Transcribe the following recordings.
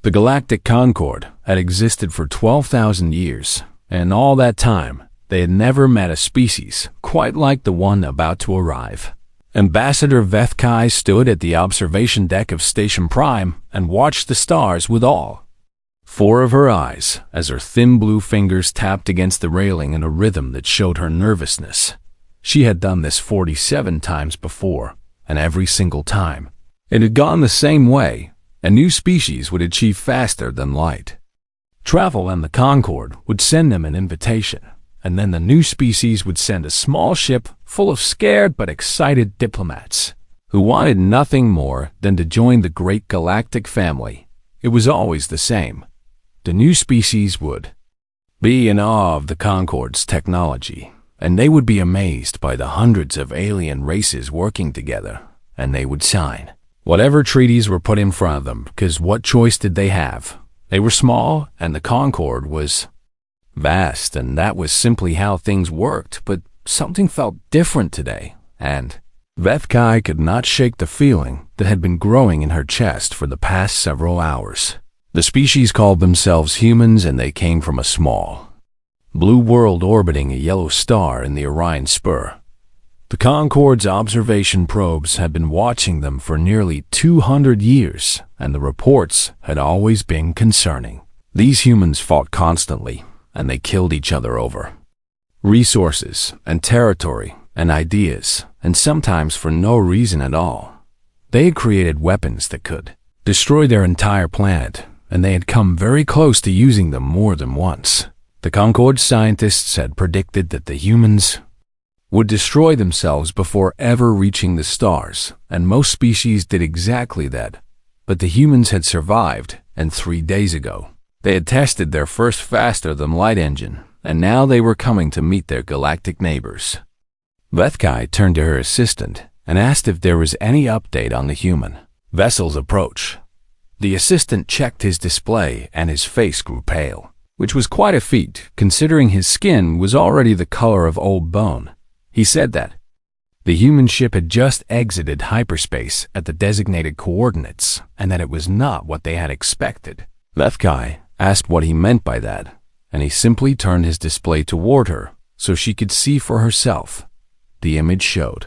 The Galactic Concord had existed for 12,000 years, and all that time, they had never met a species quite like the one about to arrive. Ambassador Vethkai stood at the observation deck of Station Prime and watched the stars with awe. Four of her eyes, as her thin blue fingers tapped against the railing in a rhythm that showed her nervousness. She had done this 47 times before, and every single time, it had gone the same way. A new species would achieve faster than light. Travel and the Concorde would send them an invitation, and then the new species would send a small ship full of scared but excited diplomats who wanted nothing more than to join the great galactic family. It was always the same. The new species would be in awe of the Concorde's technology, and they would be amazed by the hundreds of alien races working together, and they would sign whatever treaties were put in front of them, because what choice did they have? They were small, and the Concorde was vast, and that was simply how things worked, but something felt different today, and Vethkai could not shake the feeling that had been growing in her chest for the past several hours. The species called themselves humans, and they came from a small blue world orbiting a yellow star in the Orion Spur. The Concorde's observation probes had been watching them for nearly 200 years, and the reports had always been concerning. These humans fought constantly, and they killed each other over resources and territory and ideas, and sometimes for no reason at all. They had created weapons that could destroy their entire planet, and they had come very close to using them more than once. The Concorde scientists had predicted that the humans would destroy themselves before ever reaching the stars, and most species did exactly that. But the humans had survived, and 3 days ago, they had tested their first faster-than-light engine, and now they were coming to meet their galactic neighbors. Vethkai turned to her assistant and asked if there was any update on the human vessel's approach. The assistant checked his display, and his face grew pale, which was quite a feat, considering his skin was already the color of old bone. He said that the human ship had just exited hyperspace at the designated coordinates, and that it was not what they had expected. Vethkai asked what he meant by that, and he simply turned his display toward her so she could see for herself. The image showed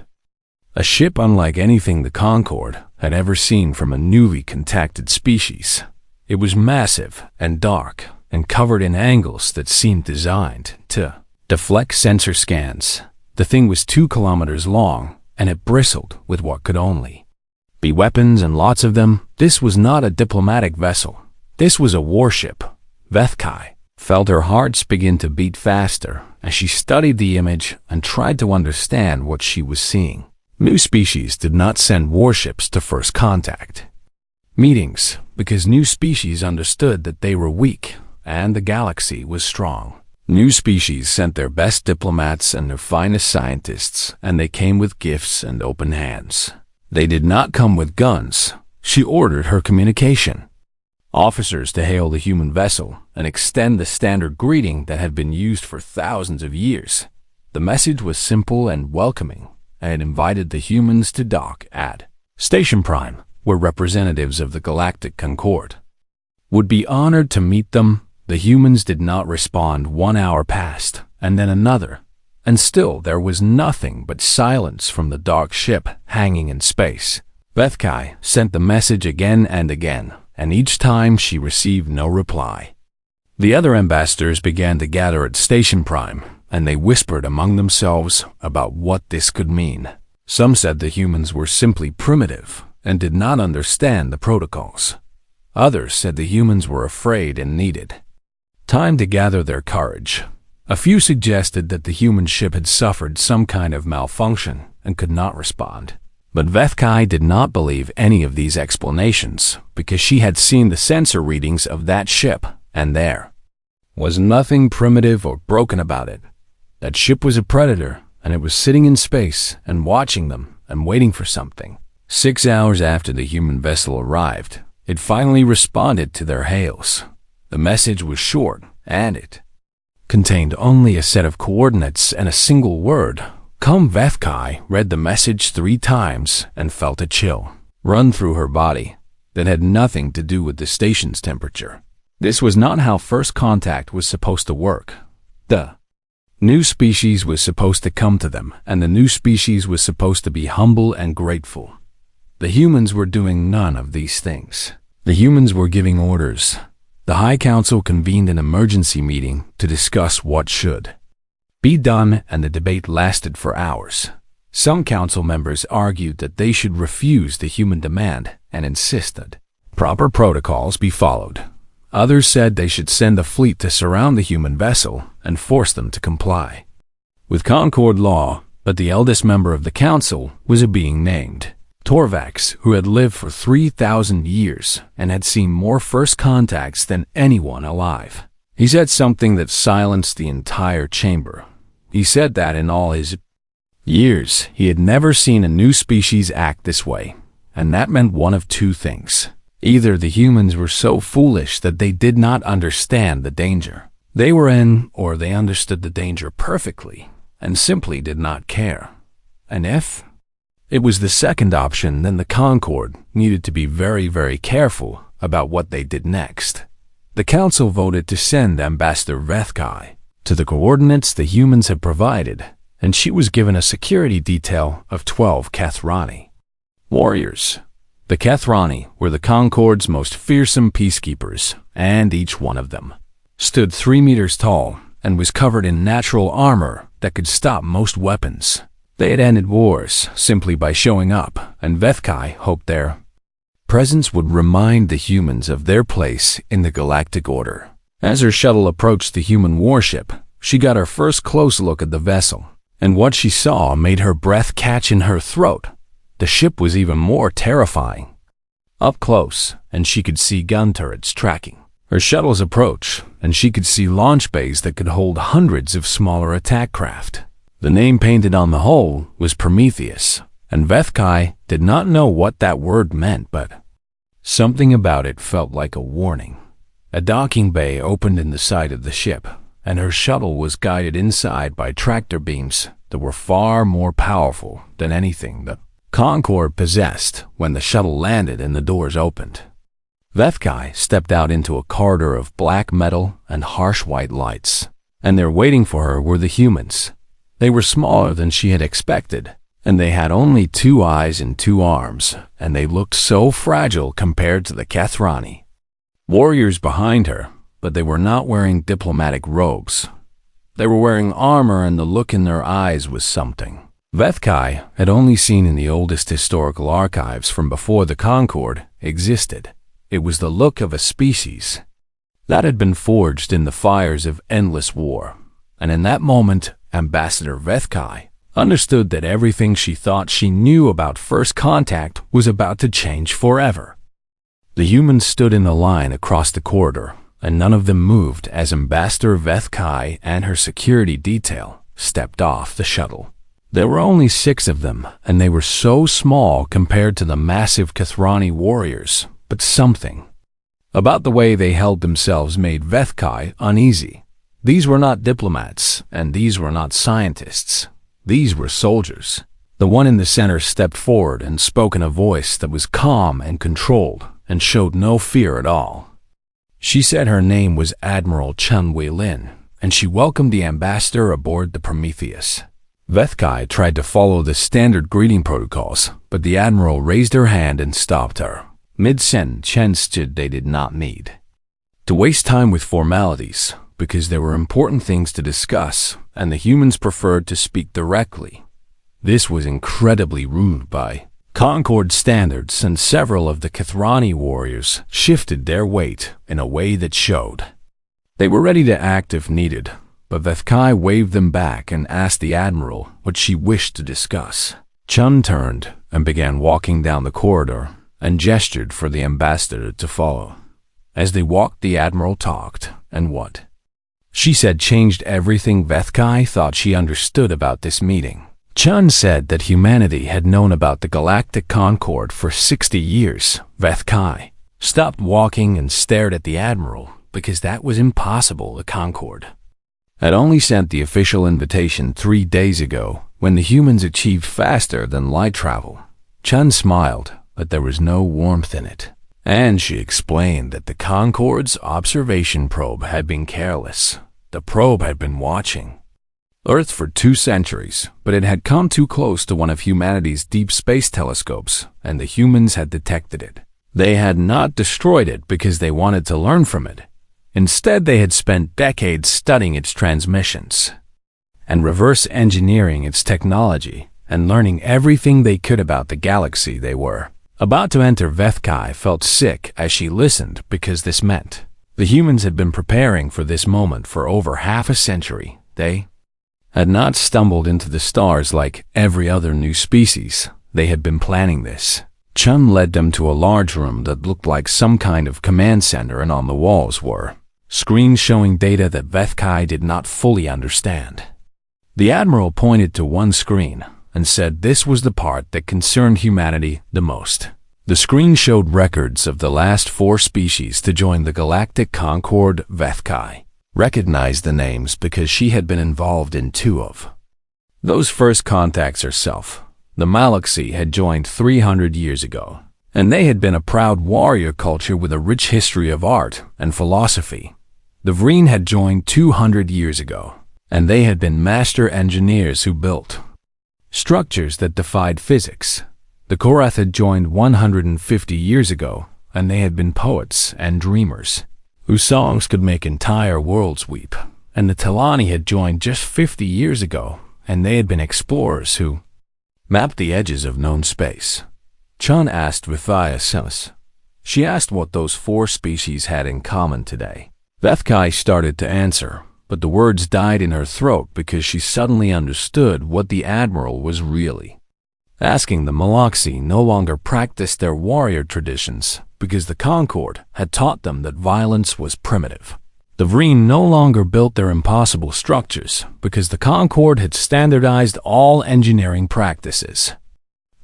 a ship unlike anything the Concorde had ever seen from a newly contacted species. It was massive and dark, and covered in angles that seemed designed to deflect sensor scans. The thing was 2 kilometers long, and it bristled with what could only be weapons, and lots of them. This was not a diplomatic vessel. This was a warship. Vethkai felt her heart begin to beat faster as she studied the image and tried to understand what she was seeing. New species did not send warships to first contact meetings because new species understood that they were weak and the galaxy was strong. New species sent their best diplomats and their finest scientists, and they came with gifts and open hands. They did not come with guns. She ordered her communication officers to hail the human vessel and extend the standard greeting that had been used for thousands of years. The message was simple and welcoming, and it invited the humans to dock at Station Prime, where representatives of the Galactic Concorde would be honored to meet them. The humans did not respond. 1 hour passed, and then another, and still there was nothing but silence from the dark ship hanging in space. Vethkai sent the message again and again, and each time she received no reply. The other ambassadors began to gather at Station Prime, and they whispered among themselves about what this could mean. Some said the humans were simply primitive and did not understand the protocols. Others said the humans were afraid and needed time to gather their courage. A few suggested that the human ship had suffered some kind of malfunction and could not respond. But Vethkai did not believe any of these explanations because she had seen the sensor readings of that ship, and there was nothing primitive or broken about it. That ship was a predator, and it was sitting in space and watching them and waiting for something. 6 hours after the human vessel arrived, it finally responded to their hails. The message was short, and it contained only a set of coordinates and a single word. Vethkai read the message 3 times and felt a chill run through her body. that had nothing to do with the station's temperature. This was not how first contact was supposed to work. The new species was supposed to come to them, and the new species was supposed to be humble and grateful. The humans were doing none of these things. The humans were giving orders. The High Council convened an emergency meeting to discuss what should be done, and the debate lasted for hours. Some council members argued that they should refuse the human demand and insist that proper protocols be followed. Others said they should send a fleet to surround the human vessel and force them to comply with Concord law, but the eldest member of the council was a being named Torvax, who had lived for 3,000 years and had seen more first contacts than anyone alive. He said something that silenced the entire chamber. He said that in all his years, he had never seen a new species act this way, and that meant one of two things. Either the humans were so foolish that they did not understand the danger they were in, or they understood the danger perfectly and simply did not care. And if it was the second option, then the Concord needed to be very, very careful about what they did next. The council voted to send Ambassador Vethkai to the coordinates the humans had provided, and she was given a security detail of 12 Kathrani warriors. The Kathrani were the Concord's most fearsome peacekeepers, and each one of them stood 3 meters tall and was covered in natural armor that could stop most weapons. They had ended wars simply by showing up, and Vethkai hoped their presence would remind the humans of their place in the galactic order. As her shuttle approached the human warship, she got her first close look at the vessel, and what she saw made her breath catch in her throat. The ship was even more terrifying. Up close, and she could see gun turrets tracking her shuttle's approach, and she could see launch bays that could hold hundreds of smaller attack craft. The name painted on the hull was Prometheus, and Vethkai did not know what that word meant, but something about it felt like a warning. A docking bay opened in the side of the ship, and her shuttle was guided inside by tractor beams that were far more powerful than anything the Concord possessed. When the shuttle landed and the doors opened, Vethkai stepped out into a corridor of black metal and harsh white lights, and there waiting for her were the humans. They were smaller than she had expected, and they had only 2 eyes and 2 arms, and they looked so fragile compared to the Kathrani warriors behind her, but they were not wearing diplomatic robes. They were wearing armor, and the look in their eyes was something Vethkai had only seen in the oldest historical archives from before the Concord existed. It was the look of a species that had been forged in the fires of endless war, and in that moment, Ambassador Vethkai understood that everything she thought she knew about first contact was about to change forever. The humans stood in a line across the corridor, and none of them moved as Ambassador Vethkai and her security detail stepped off the shuttle. There were only 6 of them, and they were so small compared to the massive Kathrani warriors, but something about the way they held themselves made Vethkai uneasy. These were not diplomats, and these were not scientists. These were soldiers. The one in the center stepped forward and spoke in a voice that was calm and controlled and showed no fear at all. She said her name was Admiral Chun Wei-Lin, and she welcomed the ambassador aboard the Prometheus. Vethkai tried to follow the standard greeting protocols, but the admiral raised her hand and stopped her. Mid-sentence they did not need to waste time with formalities, because there were important things to discuss, and the humans preferred to speak directly. This was incredibly rude by Concord standards, and several of the Kathrani warriors shifted their weight in a way that showed they were ready to act if needed, but Vethkai waved them back and asked the admiral what she wished to discuss. Chun turned and began walking down the corridor and gestured for the ambassador to follow. As they walked, the admiral talked, and what she said changed everything Vethkai thought she understood about this meeting. Chun said that humanity had known about the Galactic Concord for 60 years. Vethkai stopped walking and stared at the admiral, because that was impossible. The Concord had only sent the official invitation 3 days ago, when the humans achieved faster than light travel. Chun smiled, but there was no warmth in it. And she explained that the Concorde's observation probe had been careless. The probe had been watching Earth for 2 centuries, but it had come too close to one of humanity's deep space telescopes, and the humans had detected it. They had not destroyed it because they wanted to learn from it. Instead, they had spent decades studying its transmissions and reverse engineering its technology and learning everything they could about the galaxy they were about to enter. Vethkai felt sick as she listened because this meant the humans had been preparing for this moment for over half a century. They had not stumbled into the stars like every other new species. They had been planning this. Chun led them to a large room that looked like some kind of command center, and on the walls were screens showing data that Vethkai did not fully understand. The Admiral pointed to one screen and said this was the part that concerned humanity the most. The screen showed records of the last 4 species to join the Galactic Concorde. Vethkai recognized the names because she had been involved in 2 of those first contacts herself. The Malaxi had joined 300 years ago, and they had been a proud warrior culture with a rich history of art and philosophy. The Vreen had joined 200 years ago, and they had been master engineers who built structures that defied physics. The Korath had joined 150 years ago, and they had been poets and dreamers whose songs could make entire worlds weep. And the Talani had joined just 50 years ago, and they had been explorers who mapped the edges of known space. Chun asked Vithias. She asked what those 4 species had in common today. Vethkai started to answer, but the words died in her throat because she suddenly understood what the Admiral was really asking. The Malaxi no longer practiced their warrior traditions because the Concorde had taught them that violence was primitive. The Vreen no longer built their impossible structures because the Concorde had standardized all engineering practices.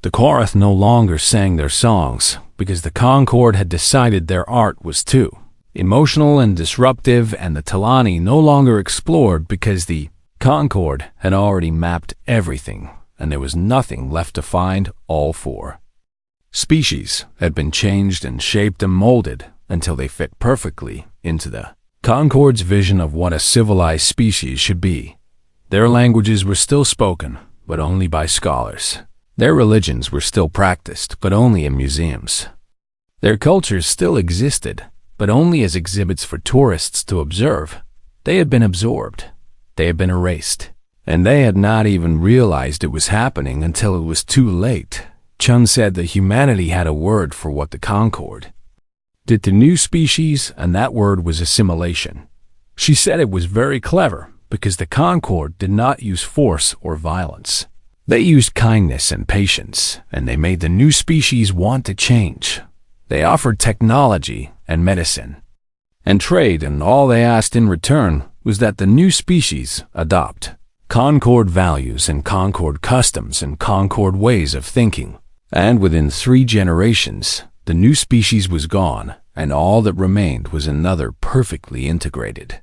The Korath no longer sang their songs because the Concorde had decided their art was too emotional and disruptive, and the Talani no longer explored because the Concorde had already mapped everything, and there was nothing left to find. All 4 species had been changed and shaped and molded until they fit perfectly into the Concorde's vision of what a civilized species should be. Their languages were still spoken, but only by scholars. Their religions were still practiced, but only in museums. Their cultures still existed, but only as exhibits for tourists to observe. They had been absorbed. They had been erased. And they had not even realized it was happening until it was too late. Chun said that humanity had a word for what the Concorde did to new species, and that word was assimilation. She said it was very clever because the Concorde did not use force or violence. They used kindness and patience, and they made the new species want to change. They offered technology and medicine and trade, and all they asked in return was that the new species adopt Concorde values and Concorde customs and Concorde ways of thinking. And within 3 generations, the new species was gone, and all that remained was another perfectly integrated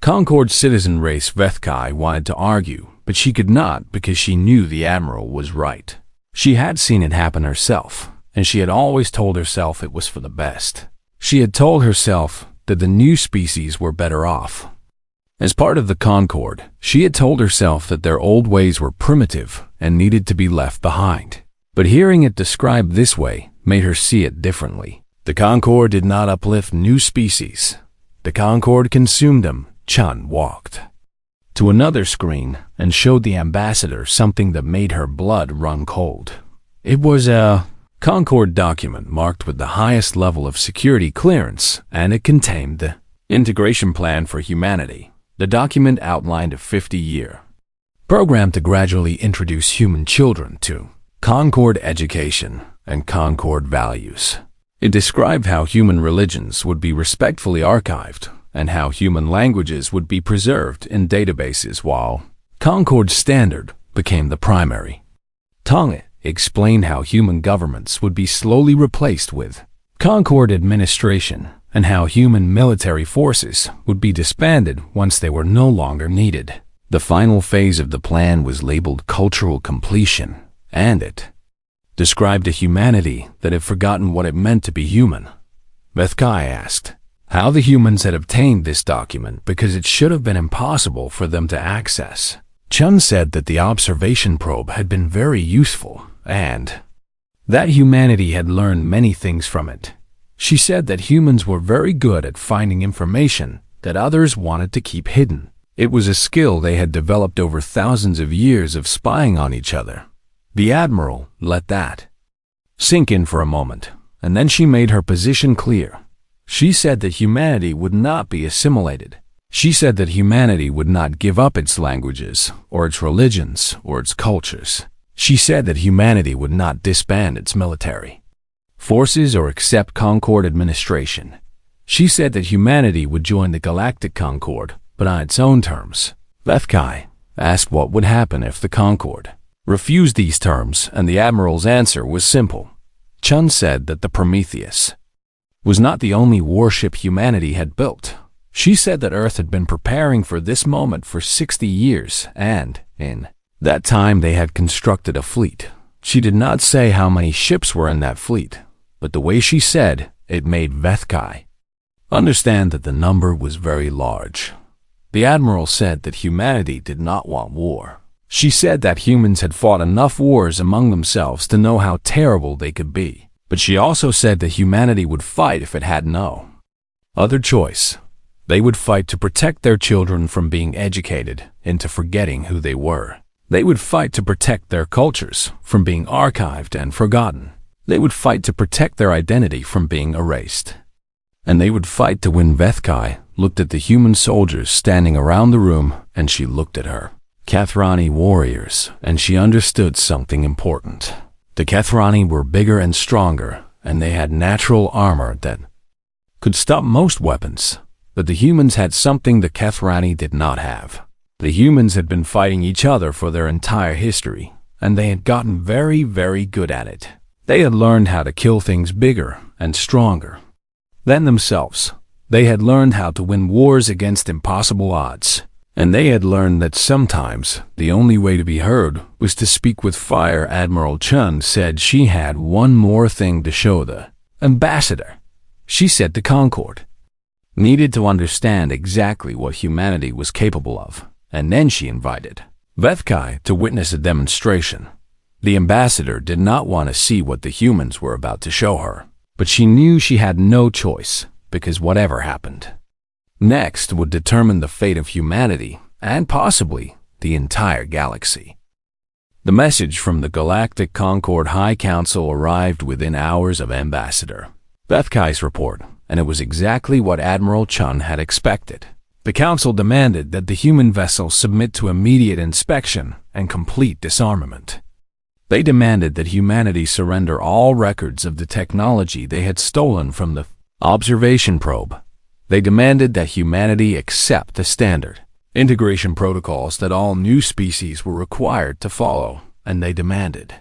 Concorde citizen race. Vethkai wanted to argue, but she could not because she knew the Admiral was right. She had seen it happen herself, and she had always told herself it was for the best. She had told herself that the new species were better off. As part of the Concorde, she had told herself that their old ways were primitive and needed to be left behind. But hearing it described this way made her see it differently. The Concorde did not uplift new species. The Concorde consumed them. Chun walked to another screen and showed the ambassador something that made her blood run cold. It was a Concorde document marked with the highest level of security clearance, and it contained the integration plan for humanity. The document outlined a 50-year program to gradually introduce human children to Concorde education and Concorde values. It described how human religions would be respectfully archived and how human languages would be preserved in databases while Concorde standard became the primary tongue. It explained how human governments would be slowly replaced with Concorde administration and how human military forces would be disbanded once they were no longer needed. The final phase of the plan was labeled cultural completion, and it described a humanity that had forgotten what it meant to be human. Vethkai asked how the humans had obtained this document because it should have been impossible for them to access. Chun said that the observation probe had been very useful and that humanity had learned many things from it. She said that humans were very good at finding information that others wanted to keep hidden. It was a skill they had developed over thousands of years of spying on each other. The Admiral let that sink in for a moment, and then she made her position clear. She said that humanity would not be assimilated. She said that humanity would not give up its languages, or its religions, or its cultures. She said that humanity would not disband its military forces or accept Concord administration. She said that humanity would join the Galactic Concord, but on its own terms. Vethkai asked what would happen if the Concord refused these terms, and the Admiral's answer was simple. Chun said that the Prometheus was not the only warship humanity had built. She said that Earth had been preparing for this moment for 60 years, and in that time they had constructed a fleet. She did not say how many ships were in that fleet, but the way she said it made Vethkai understand that the number was very large. The Admiral said that humanity did not want war. She said that humans had fought enough wars among themselves to know how terrible they could be. But she also said that humanity would fight if it had no other choice. They would fight to protect their children from being educated into forgetting who they were. They would fight to protect their cultures from being archived and forgotten. They would fight to protect their identity from being erased. And they would fight to win. Vethkai looked at the human soldiers standing around the room, and she looked at her Kathrani warriors, and she understood something important. The Kathrani were bigger and stronger, and they had natural armor that could stop most weapons. But the humans had something the Kathrani did not have. The humans had been fighting each other for their entire history, and they had gotten very, very good at it. They had learned how to kill things bigger and stronger than themselves. They had learned how to win wars against impossible odds. And they had learned that sometimes the only way to be heard was to speak with fire. Admiral Chun said she had one more thing to show the ambassador. She said the Concord needed to understand exactly what humanity was capable of, and then she invited Vethkai to witness a demonstration. The ambassador did not want to see what the humans were about to show her, but she knew she had no choice, because whatever happened next would determine the fate of humanity and possibly the entire galaxy. The message from the Galactic Concord High Council arrived within hours of Ambassador Vethkai's report, and it was exactly what Admiral Chun had expected. The Council demanded that the human vessel submit to immediate inspection and complete disarmament. They demanded that humanity surrender all records of the technology they had stolen from the observation probe. They demanded that humanity accept the standard integration protocols that all new species were required to follow, and they demanded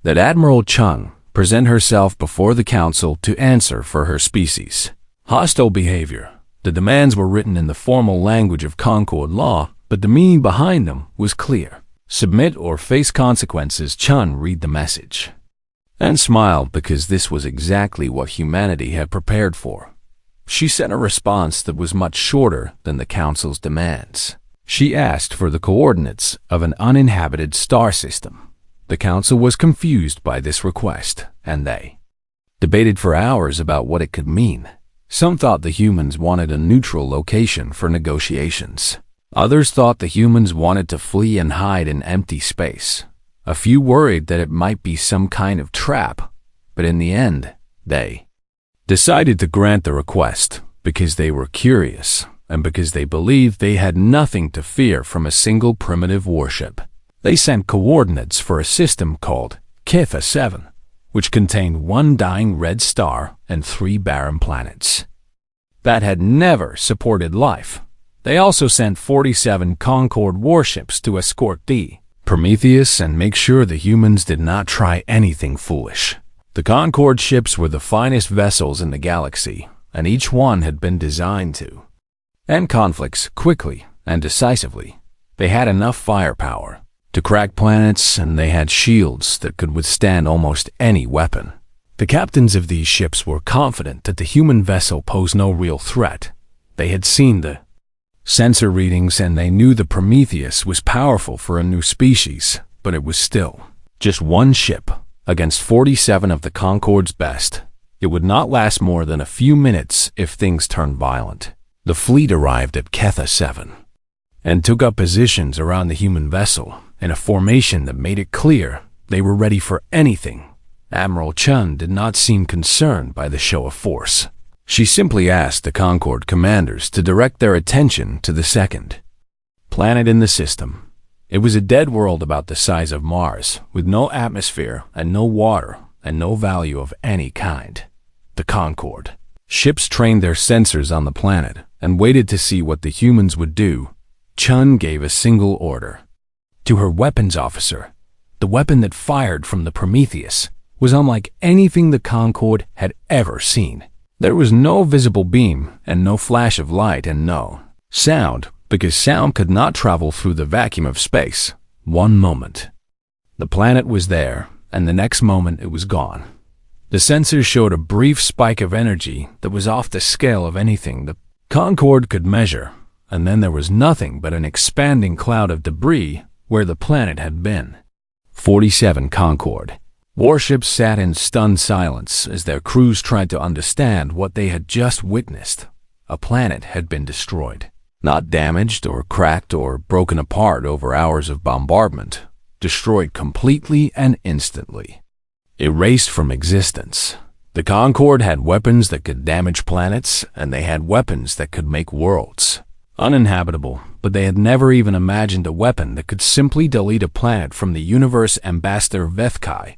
that Admiral Chun present herself before the Council to answer for her species' hostile behavior. The demands were written in the formal language of Concord law, but the meaning behind them was clear. Submit or face consequences. Chun read the message and smiled because this was exactly what humanity had prepared for. She sent a response that was much shorter than the Council's demands. She asked for the coordinates of an uninhabited star system. The Council was confused by this request, and they debated for hours about what it could mean. Some thought the humans wanted a neutral location for negotiations. Others thought the humans wanted to flee and hide in empty space. A few worried that it might be some kind of trap, but in the end, they decided to grant the request because they were curious and because they believed they had nothing to fear from a single primitive warship. They sent coordinates for a system called Kitha 7, which contained one dying red star and 3 barren planets that had never supported life. They also sent 47 Concord warships to escort the Prometheus and make sure the humans did not try anything foolish. The Concord ships were the finest vessels in the galaxy, and each one had been designed to end conflicts quickly and decisively. They had enough firepower to crack planets, and they had shields that could withstand almost any weapon. The captains of these ships were confident that the human vessel posed no real threat. They had seen the sensor readings and they knew the Prometheus was powerful for a new species, but it was still just one ship against 47 of the Concorde's best. It would not last more than a few minutes if things turned violent. The fleet arrived at Ketha 7 and took up positions around the human vessel in a formation that made it clear they were ready for anything. Admiral Chun did not seem concerned by the show of force. She simply asked the Concorde commanders to direct their attention to the second planet in the system. It was a dead world about the size of Mars, with no atmosphere and no water and no value of any kind. The Concorde ships trained their sensors on the planet and waited to see what the humans would do. Chun gave a single order to her weapons officer. The weapon that fired from the Prometheus was unlike anything the Concorde had ever seen. There was no visible beam and no flash of light and no sound, because sound could not travel through the vacuum of space. One moment, the planet was there, and the next moment it was gone. The sensors showed a brief spike of energy that was off the scale of anything the Concorde could measure, and then there was nothing but an expanding cloud of debris where the planet had been. 47 Concorde warships sat in stunned silence as their crews tried to understand what they had just witnessed. A planet had been destroyed. Not damaged or cracked or broken apart over hours of bombardment. Destroyed completely and instantly. Erased from existence. The Concorde had weapons that could damage planets, and they had weapons that could make worlds uninhabitable, but they had never even imagined a weapon that could simply delete a planet from the universe. Ambassador Vethkai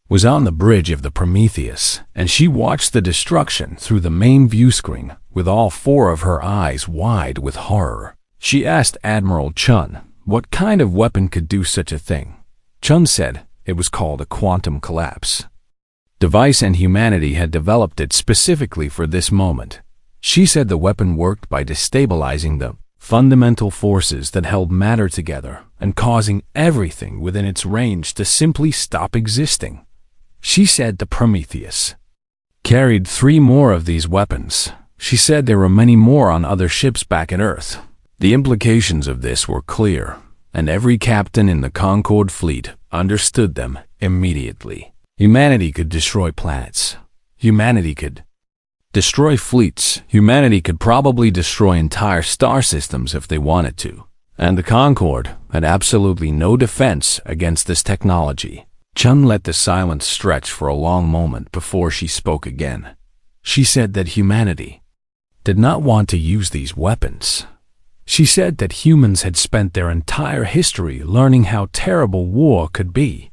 was on the bridge of the Prometheus, and she watched the destruction through the main view screen with all four of her eyes wide with horror. She asked Admiral Chun what kind of weapon could do such a thing. Chun said it was called a quantum collapse device, and humanity had developed it specifically for this moment. She said the weapon worked by destabilizing the fundamental forces that held matter together and causing everything within its range to simply stop existing. She said the Prometheus carried 3 more of these weapons. She said there were many more on other ships back at Earth. The implications of this were clear, and every captain in the Concorde fleet understood them immediately. Humanity could destroy planets. Humanity could destroy fleets. Humanity could probably destroy entire star systems if they wanted to. And the Concorde had absolutely no defense against this technology. Chun let the silence stretch for a long moment before she spoke again. She said that humanity did not want to use these weapons. She said that humans had spent their entire history learning how terrible war could be,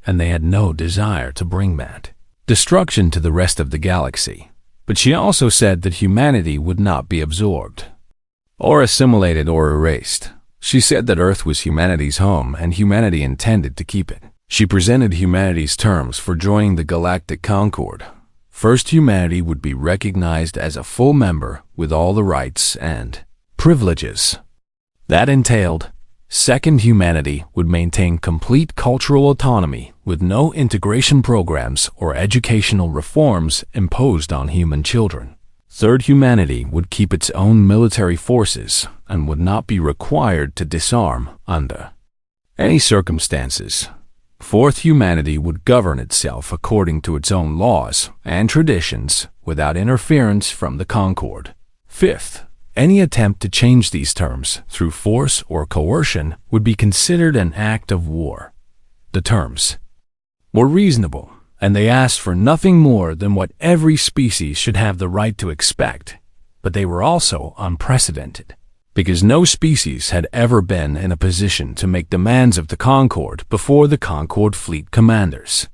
and they had no desire to bring that destruction to the rest of the galaxy. But she also said that humanity would not be absorbed, or assimilated or erased. She said that Earth was humanity's home and humanity intended to keep it. She presented humanity's terms for joining the Galactic Concorde. First, humanity would be recognized as a full member with all the rights and privileges that entailed. Second, humanity would maintain complete cultural autonomy with no integration programs or educational reforms imposed on human children. Third, humanity would keep its own military forces and would not be required to disarm under any circumstances. Fourth, humanity would govern itself according to its own laws and traditions without interference from the Concorde. Fifth, any attempt to change these terms through force or coercion would be considered an act of war. The terms were reasonable, and they asked for nothing more than what every species should have the right to expect, but they were also unprecedented, because no species had ever been in a position to make demands of the Concorde before the Concorde fleet commanders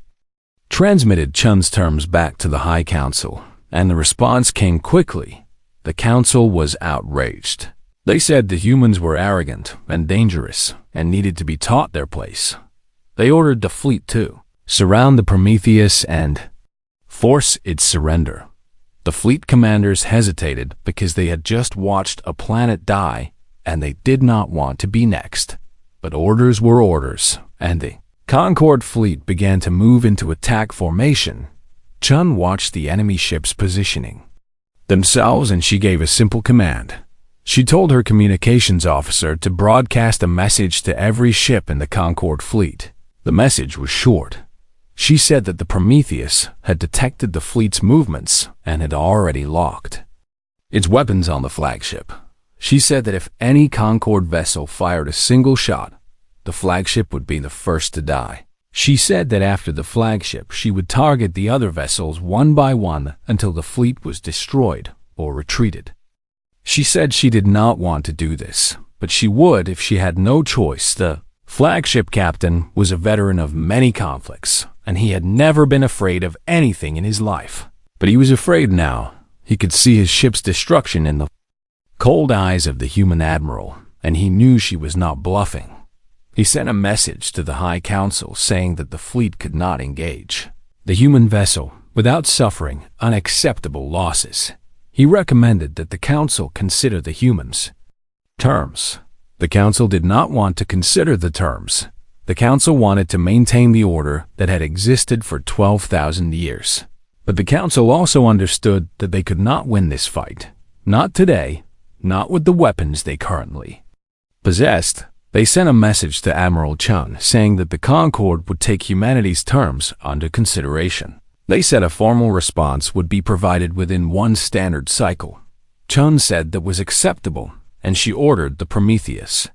transmitted Chun's terms back to the High Council, and the response came quickly. The Council was outraged. They said the humans were arrogant and dangerous and needed to be taught their place. They ordered the fleet to surround the Prometheus and force its surrender. The fleet commanders hesitated because they had just watched a planet die and they did not want to be next. But orders were orders, and the Concorde fleet began to move into attack formation. Chun watched the enemy ships positioning themselves, and she gave a simple command. She told her communications officer to broadcast a message to every ship in the Concorde fleet. The message was short. She said that the Prometheus had detected the fleet's movements and had already locked its weapons on the flagship. She said that if any Concorde vessel fired a single shot, the flagship would be the first to die. She said that after the flagship, she would target the other vessels one by one until the fleet was destroyed or retreated. She said she did not want to do this, but she would if she had no choice. The flagship captain was a veteran of many conflicts, and he had never been afraid of anything in his life. But he was afraid now. He could see his ship's destruction in the cold eyes of the human admiral, and he knew she was not bluffing. He sent a message to the High Council saying that the fleet could not engage the human vessel without suffering unacceptable losses. He recommended that the Council consider the humans' terms. The Council did not want to consider the terms. The Council wanted to maintain the order that had existed for 12,000 years. But the Council also understood that they could not win this fight. Not today, not with the weapons they currently possessed. They sent a message to Admiral Chun saying that the Concorde would take humanity's terms under consideration. They said a formal response would be provided within one standard cycle. Chun said that was acceptable, and she ordered the Prometheus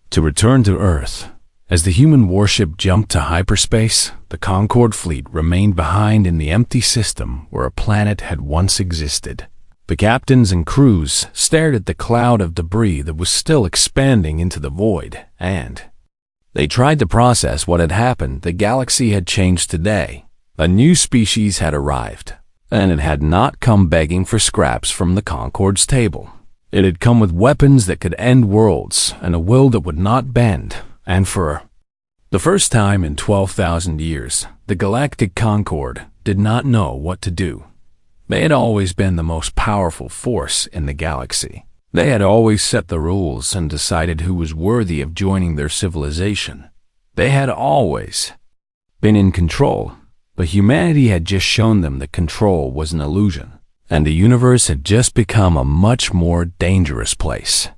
to return to Earth. As the human warship jumped to hyperspace, the Concorde fleet remained behind in the empty system where a planet had once existed. The captains and crews stared at the cloud of debris that was still expanding into the void, and they tried to process what had happened. The galaxy had changed today. A new species had arrived, and it had not come begging for scraps from the Concorde's table. It had come with weapons that could end worlds and a will that would not bend, and for the first time in 12,000 years, the Galactic Concorde did not know what to do. They had always been the most powerful force in the galaxy. They had always set the rules and decided who was worthy of joining their civilization. They had always been in control, but humanity had just shown them that control was an illusion, and the universe had just become a much more dangerous place.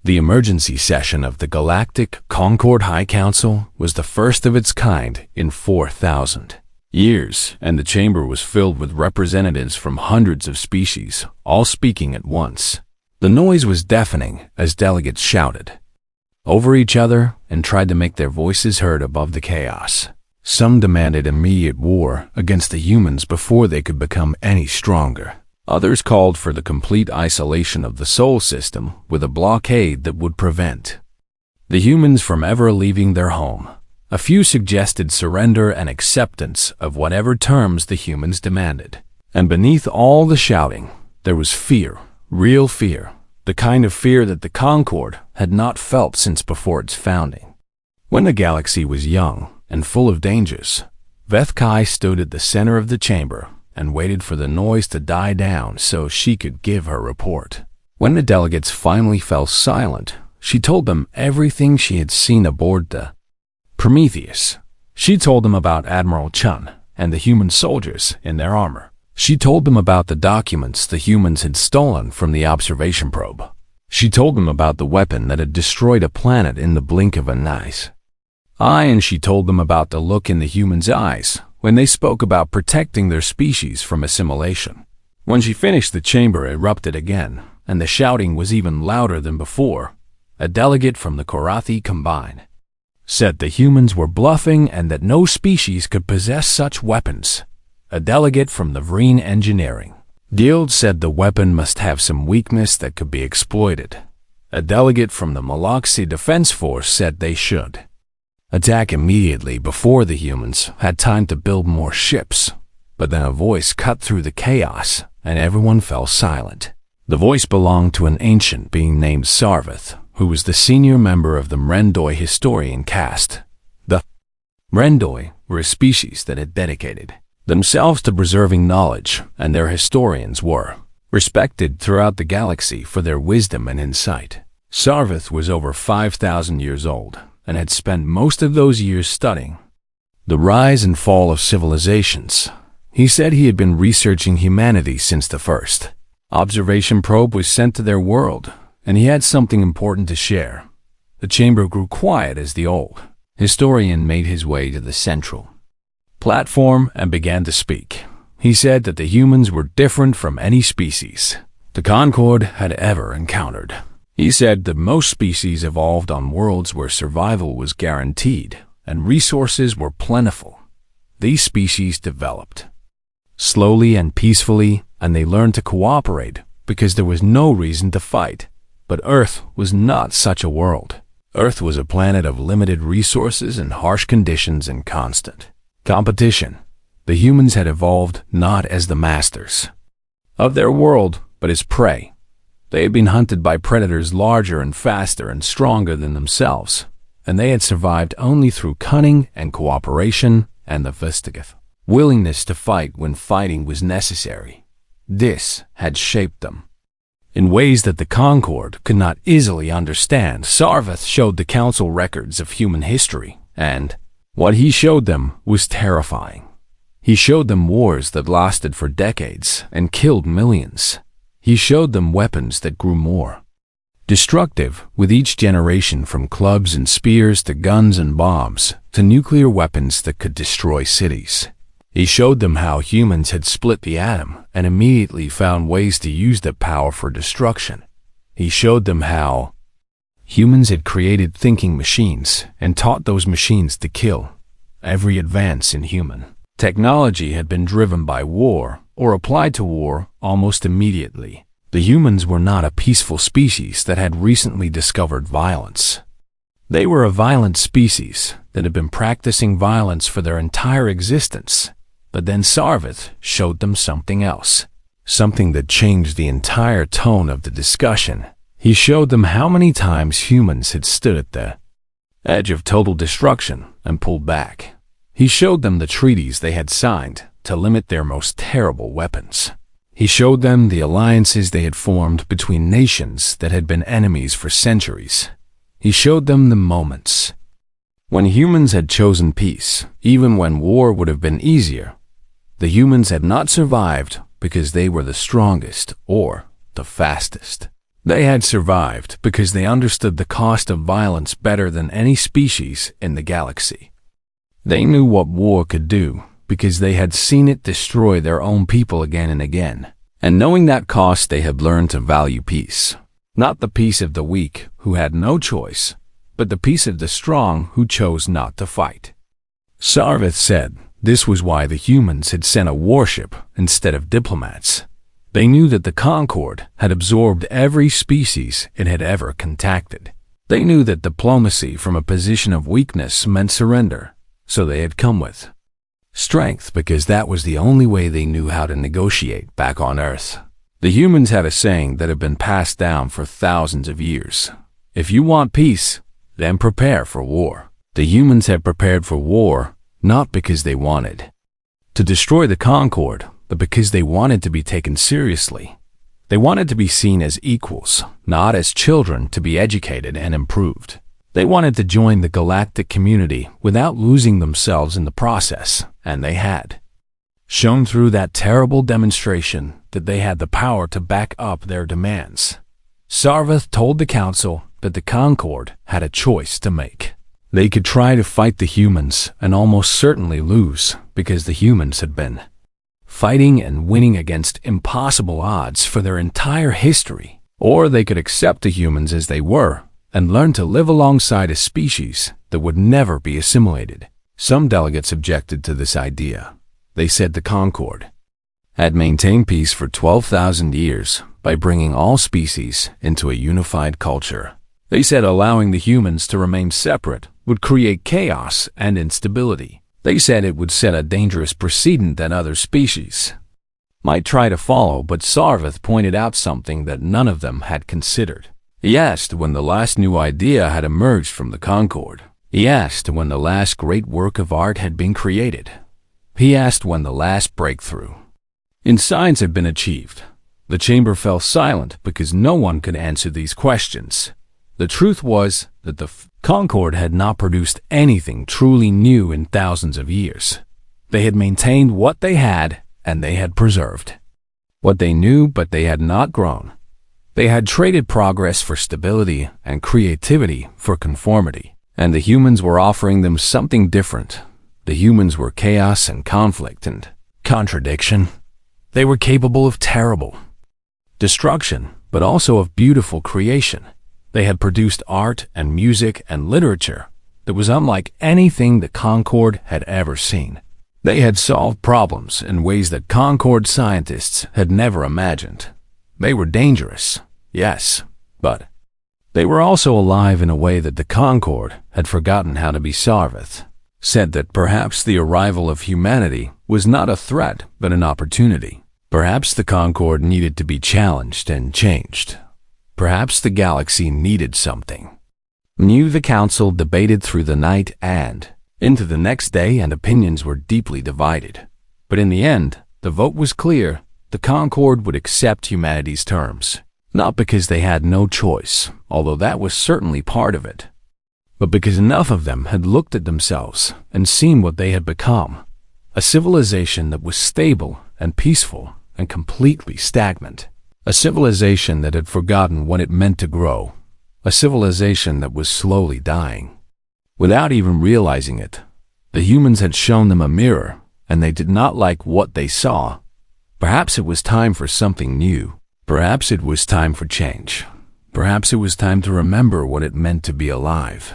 The emergency session of the Galactic Concorde High Council was the first of its kind in 4,000 years, and the chamber was filled with representatives from hundreds of species, all speaking at once. The noise was deafening as delegates shouted over each other and tried to make their voices heard above the chaos. Some demanded immediate war against the humans before they could become any stronger. Others called for the complete isolation of the Sol system with a blockade that would prevent the humans from ever leaving their home. A few suggested surrender and acceptance of whatever terms the humans demanded. And beneath all the shouting, there was fear, real fear, the kind of fear that the Concorde had not felt since before its founding. When the galaxy was young and full of dangers, Vethkai stood at the center of the chamber and waited for the noise to die down so she could give her report. When the delegates finally fell silent, she told them everything she had seen aboard the Prometheus. She told them about Admiral Chun and the human soldiers in their armor. She told them about the documents the humans had stolen from the observation probe. She told them about the weapon that had destroyed a planet in the blink of an eye. And she told them about the look in the humans' eyes when they spoke about protecting their species from assimilation. When she finished, the chamber erupted again, and the shouting was even louder than before. A delegate from the Korathi Combine said the humans were bluffing and that no species could possess such weapons. A delegate from the Vreen Engineering Guild said the weapon must have some weakness that could be exploited. A delegate from the Malaxi Defense Force said they should attack immediately before the humans had time to build more ships. But then a voice cut through the chaos, and everyone fell silent. The voice belonged to an ancient being named Sarvath, who was the senior member of the Mrendoi historian caste. The Mrendoi were a species that had dedicated themselves to preserving knowledge, and their historians were respected throughout the galaxy for their wisdom and insight. Sarvath was over 5,000 years old and had spent most of those years studying the rise and fall of civilizations. He said he had been researching humanity since the first observation probe was sent to their world, and he had something important to share. The chamber grew quiet as the old historian made his way to the central platform and began to speak. He said that the humans were different from any species the Concord had ever encountered. He said that most species evolved on worlds where survival was guaranteed and resources were plentiful. These species developed slowly and peacefully, and they learned to cooperate because there was no reason to fight. But Earth was not such a world. Earth was a planet of limited resources and harsh conditions and constant competition. The humans had evolved not as the masters of their world, but as prey. They had been hunted by predators larger and faster and stronger than themselves, and they had survived only through cunning and cooperation and the vestigate willingness to fight when fighting was necessary. This had shaped them in ways that the Concord could not easily understand. Sarvath showed the council records of human history, and what he showed them was terrifying. He showed them wars that lasted for decades and killed millions. He showed them weapons that grew more destructive with each generation, from clubs and spears to guns and bombs to nuclear weapons that could destroy cities. He showed them how humans had split the atom and immediately found ways to use that power for destruction. He showed them how humans had created thinking machines and taught those machines to kill. Every advance in human technology had been driven by war or applied to war almost immediately. The humans were not a peaceful species that had recently discovered violence. They were a violent species that had been practicing violence for their entire existence. But then Sarvath showed them something else, something that changed the entire tone of the discussion. He showed them how many times humans had stood at the edge of total destruction and pulled back. He showed them the treaties they had signed to limit their most terrible weapons. He showed them the alliances they had formed between nations that had been enemies for centuries. He showed them the moments when humans had chosen peace, even when war would have been easier. The humans had not survived because they were the strongest or the fastest. They had survived because they understood the cost of violence better than any species in the galaxy. They knew what war could do because they had seen it destroy their own people again and again. And knowing that cost, they had learned to value peace. Not the peace of the weak who had no choice, but the peace of the strong who chose not to fight. Sarvath said this was why the humans had sent a warship instead of diplomats. They knew that the Concord had absorbed every species it had ever contacted. They knew that diplomacy from a position of weakness meant surrender, so they had come with strength because that was the only way they knew how to negotiate back on Earth. The humans had a saying that had been passed down for thousands of years. If you want peace, then prepare for war. The humans had prepared for war not because they wanted to destroy the Concord, but because they wanted to be taken seriously. They wanted to be seen as equals, not as children to be educated and improved. They wanted to join the galactic community without losing themselves in the process, and they had shown through that terrible demonstration that they had the power to back up their demands. Sarvath told the council that the Concord had a choice to make. They could try to fight the humans and almost certainly lose because the humans had been fighting and winning against impossible odds for their entire history. Or they could accept the humans as they were and learn to live alongside a species that would never be assimilated. Some delegates objected to this idea. They said the Concord had maintained peace for 12,000 years by bringing all species into a unified culture. They said allowing the humans to remain separate would create chaos and instability. They said it would set a dangerous precedent that other species might try to follow, but Sarvath pointed out something that none of them had considered. He asked when the last new idea had emerged from the Concord. He asked when the last great work of art had been created. He asked when the last breakthrough in science had been achieved. The chamber fell silent because no one could answer these questions. The truth was that the Concord had not produced anything truly new in thousands of years. They had maintained what they had, and they had preserved what they knew, but they had not grown. They had traded progress for stability and creativity for conformity, and the humans were offering them something different. The humans were chaos and conflict and contradiction. They were capable of terrible destruction, but also of beautiful creation. They had produced art and music and literature that was unlike anything the Concord had ever seen. They had solved problems in ways that Concord scientists had never imagined. They were dangerous, yes, but they were also alive in a way that the Concord had forgotten how to be. Sarvith said that perhaps the arrival of humanity was not a threat but an opportunity. Perhaps the Concord needed to be challenged and changed. Perhaps the galaxy needed something new. The council debated through the night and into the next day, and opinions were deeply divided. But in the end, the vote was clear. The Concord would accept humanity's terms, not because they had no choice, although that was certainly part of it, but because enough of them had looked at themselves and seen what they had become, a civilization that was stable and peaceful and completely stagnant, a civilization that had forgotten what it meant to grow, a civilization that was slowly dying. Without even realizing it, the humans had shown them a mirror, and they did not like what they saw. Perhaps it was time for something new. Perhaps it was time for change. Perhaps it was time to remember what it meant to be alive.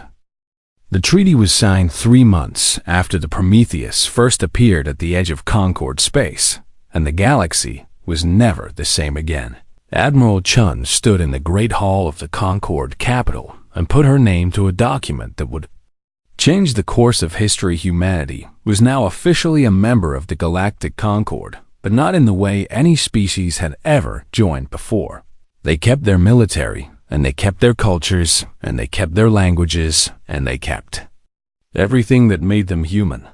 The treaty was signed 3 months after the Prometheus first appeared at the edge of Concord space, and the galaxy was never the same again. Admiral Chun stood in the Great Hall of the Concord capital and put her name to a document that would change the course of history. Humanity was now officially a member of the Galactic Concord, but not in the way any species had ever joined before. They kept their military, and they kept their cultures, and they kept their languages, and they kept everything that made them human.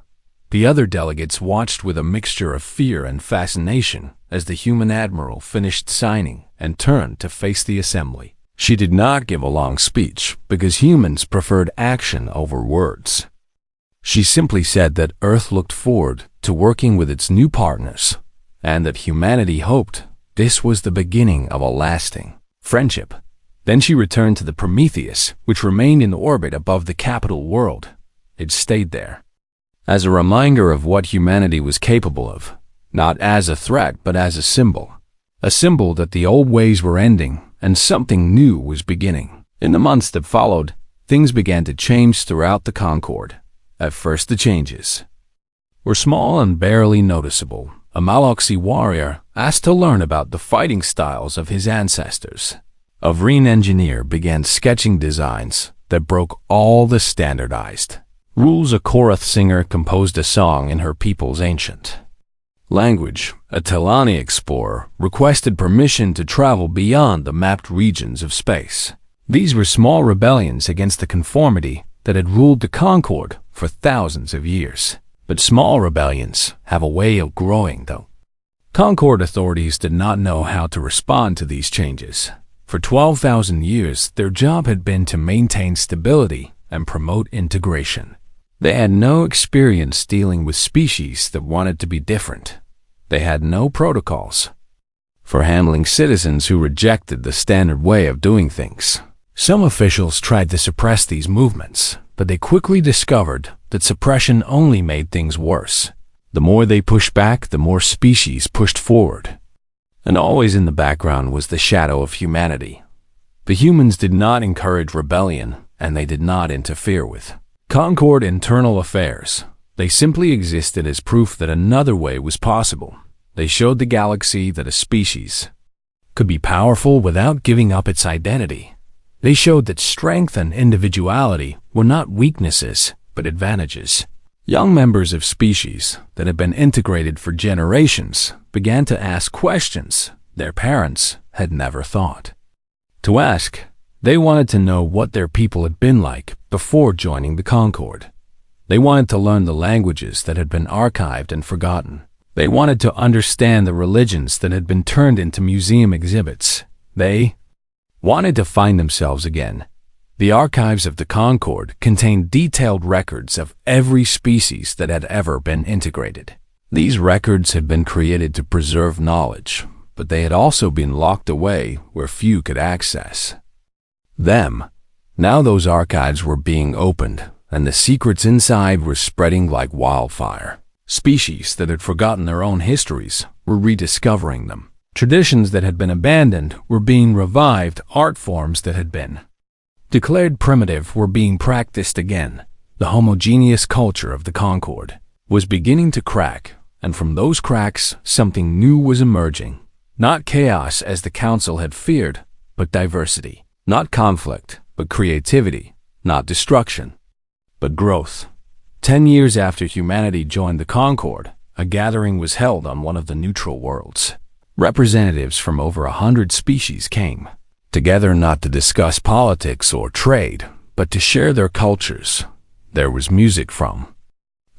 The other delegates watched with a mixture of fear and fascination as the human admiral finished signing and turned to face the assembly. She did not give a long speech because humans preferred action over words. She simply said that Earth looked forward to working with its new partners, and that humanity hoped this was the beginning of a lasting friendship. Then she returned to the Prometheus, which remained in orbit above the capital world. It stayed there as a reminder of what humanity was capable of, not as a threat but as a symbol that the old ways were ending and something new was beginning. In the months that followed, things began to change throughout the Concord. At first, the changes were small and barely noticeable. A Maloxi warrior asked to learn about the fighting styles of his ancestors. A Vreen engineer began sketching designs that broke all the standardized rules. A Korath singer composed a song in her people's ancient language. A Telani explorer requested permission to travel beyond the mapped regions of space. These were small rebellions against the conformity that had ruled the Concord for thousands of years. But small rebellions have a way of growing, though. Concord authorities did not know how to respond to these changes. For 12,000 years, their job had been to maintain stability and promote integration. They had no experience dealing with species that wanted to be different. They had no protocols for handling citizens who rejected the standard way of doing things. Some officials tried to suppress these movements, but they quickly discovered that suppression only made things worse. The more they pushed back, the more species pushed forward. And always in the background was the shadow of humanity. The humans did not encourage rebellion, and they did not interfere with Concord internal affairs. They simply existed as proof that another way was possible. They showed the galaxy that a species could be powerful without giving up its identity. They showed that strength and individuality were not weaknesses, but advantages. Young members of species that had been integrated for generations began to ask questions their parents had never thought to ask. They wanted to know what their people had been like before joining the Concord. They wanted to learn the languages that had been archived and forgotten. They wanted to understand the religions that had been turned into museum exhibits. They wanted to find themselves again. The archives of the Concord contained detailed records of every species that had ever been integrated. These records had been created to preserve knowledge, but they had also been locked away where few could access them. Now those archives were being opened, and the secrets inside were spreading like wildfire. Species that had forgotten their own histories were rediscovering them. Traditions that had been abandoned were being revived. Art forms that had been declared primitive were being practiced again. The homogeneous culture of the Concord was beginning to crack, and from those cracks, something new was emerging. Not chaos as the Council had feared, but diversity. Not conflict, but creativity. Not destruction, but growth. 10 years after humanity joined the Concord, a gathering was held on one of the neutral worlds. Representatives from over 100 species came together not to discuss politics or trade, but to share their cultures. There was music from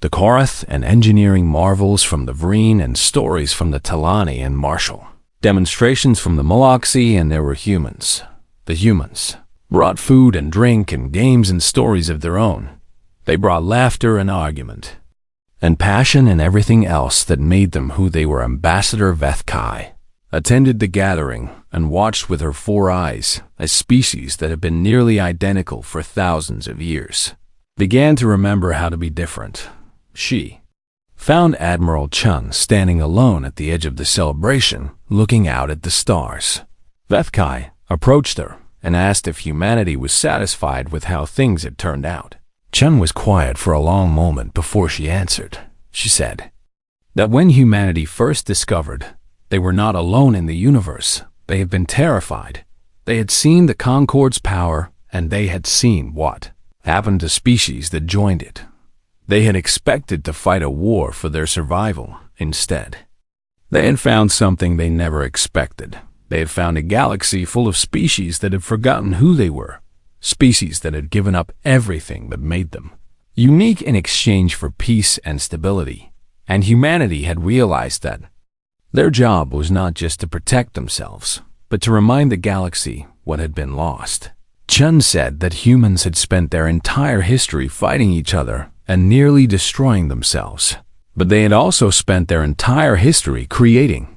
the Korath and engineering marvels from the Vreen and stories from the Talani and Marshall. Demonstrations from the Moloxi, and there were humans. The humans brought food and drink and games and stories of their own. They brought laughter and argument, and passion and everything else that made them who they were. Ambassador Vethkai attended the gathering and watched with her 4 eyes as species that had been nearly identical for thousands of years began to remember how to be different. She found Admiral Chun standing alone at the edge of the celebration, looking out at the stars. Vethkai approached her and asked if humanity was satisfied with how things had turned out. Chun was quiet for a long moment before she answered. She said that when humanity first discovered they were not alone in the universe, they had been terrified. They had seen the Concord's power, and they had seen what happened to species that joined it. They had expected to fight a war for their survival. Instead, they had found something they never expected. They had found a galaxy full of species that had forgotten who they were. Species that had given up everything that made them unique in exchange for peace and stability. And humanity had realized that their job was not just to protect themselves, but to remind the galaxy what had been lost. Chun said that humans had spent their entire history fighting each other and nearly destroying themselves. But they had also spent their entire history creating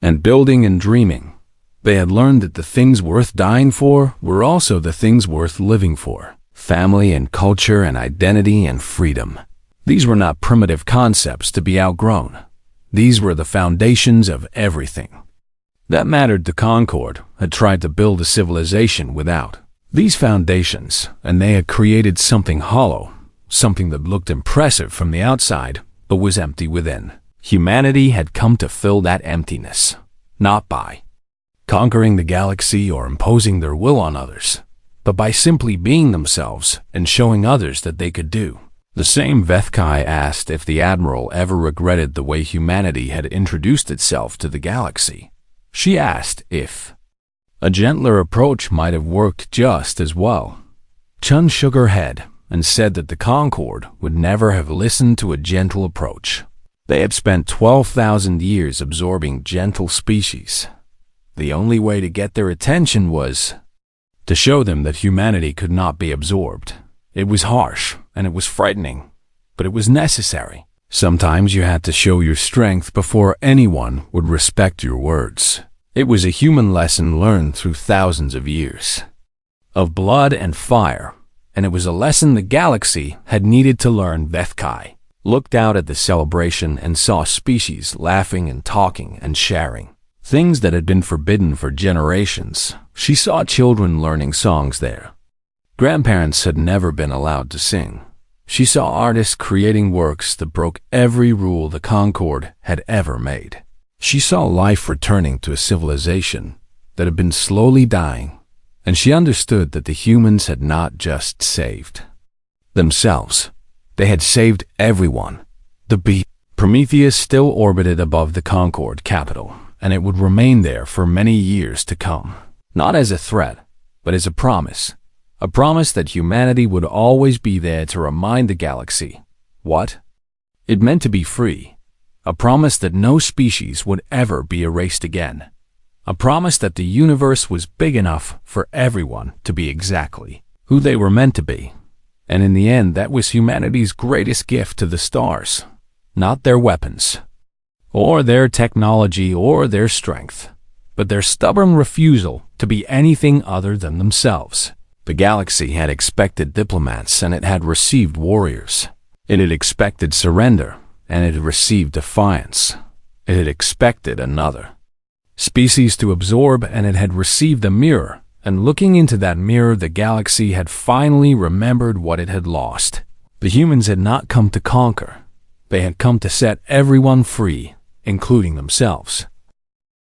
and building and dreaming. They had learned that the things worth dying for were also the things worth living for. Family and culture and identity and freedom. These were not primitive concepts to be outgrown. These were the foundations of everything that mattered. The Concord had tried to build a civilization without these foundations, and they had created something hollow, something that looked impressive from the outside, but was empty within. Humanity had come to fill that emptiness, not by conquering the galaxy or imposing their will on others, but by simply being themselves and showing others that they could do the same. Vethkai asked if the Admiral ever regretted the way humanity had introduced itself to the galaxy. She asked if a gentler approach might have worked just as well. Chun shook her head and said that the Concord would never have listened to a gentle approach. They had spent 12,000 years absorbing gentle species. The only way to get their attention was to show them that humanity could not be absorbed. It was harsh and it was frightening, but it was necessary. Sometimes you had to show your strength before anyone would respect your words. It was a human lesson learned through thousands of years of blood and fire, and it was a lesson the galaxy had needed to learn. Vethkai looked out at the celebration and saw species laughing and talking and sharing things that had been forbidden for generations. She saw children learning songs there. Grandparents had never been allowed to sing. She saw artists creating works that broke every rule the Concord had ever made. She saw life returning to a civilization that had been slowly dying, and she understood that the humans had not just saved themselves. They had saved everyone. The beast Prometheus still orbited above the Concord capital, and it would remain there for many years to come. Not as a threat, but as a promise. A promise that humanity would always be there to remind the galaxy what it meant to be free. A promise that no species would ever be erased again. A promise that the universe was big enough for everyone to be exactly who they were meant to be. And in the end, that was humanity's greatest gift to the stars. Not their weapons, or their technology, or their strength, but their stubborn refusal to be anything other than themselves. The galaxy had expected diplomats, and it had received warriors. It had expected surrender, and it had received defiance. It had expected another species to absorb, and it had received a mirror. And looking into that mirror, the galaxy had finally remembered what it had lost. The humans had not come to conquer. They had come to set everyone free, including themselves.